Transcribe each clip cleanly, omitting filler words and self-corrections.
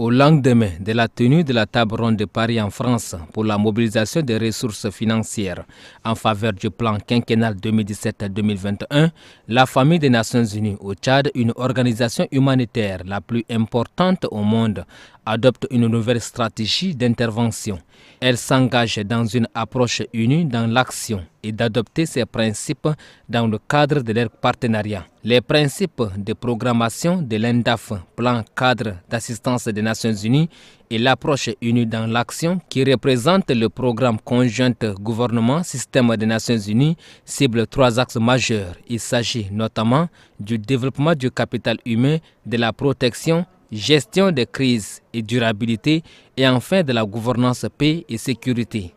Au lendemain de la tenue de la table ronde de Paris en France pour la mobilisation des ressources financières en faveur du plan quinquennal 2017-2021, la Famille des Nations Unies au Tchad, une organisation humanitaire la plus importante au monde, adopte une nouvelle stratégie d'intervention. Elle s'engage dans une approche unie dans l'action et d'adopter ces principes dans le cadre de leur partenariat. Les principes de programmation de l'ENDAF, plan cadre d'assistance des Nations Unies, et l'approche unie dans l'action qui représente le programme conjoint gouvernement-système des Nations Unies cible 3 axes majeurs. Il s'agit notamment du développement du capital humain, de la protection, gestion des crises et durabilité, et enfin de la gouvernance paix et sécurité.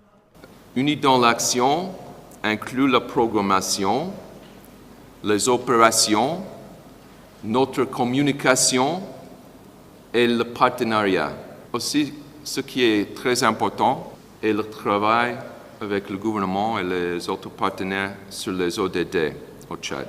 Unis dans l'action inclut la programmation, les opérations, notre communication et le partenariat. Aussi, ce qui est très important est le travail avec le gouvernement et les autres partenaires sur les ODD au Tchad.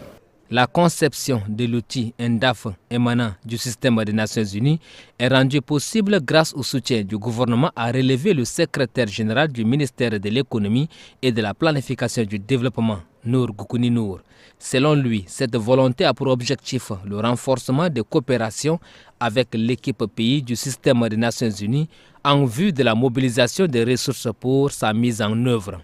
La conception de l'outil ENDAF émanant du système des Nations Unies est rendue possible grâce au soutien du gouvernement, a relevé le secrétaire général du ministère de l'économie et de la planification du développement, Nour Goukouni Nour. Selon lui, cette volonté a pour objectif le renforcement des coopérations avec l'équipe pays du système des Nations Unies en vue de la mobilisation des ressources pour sa mise en œuvre.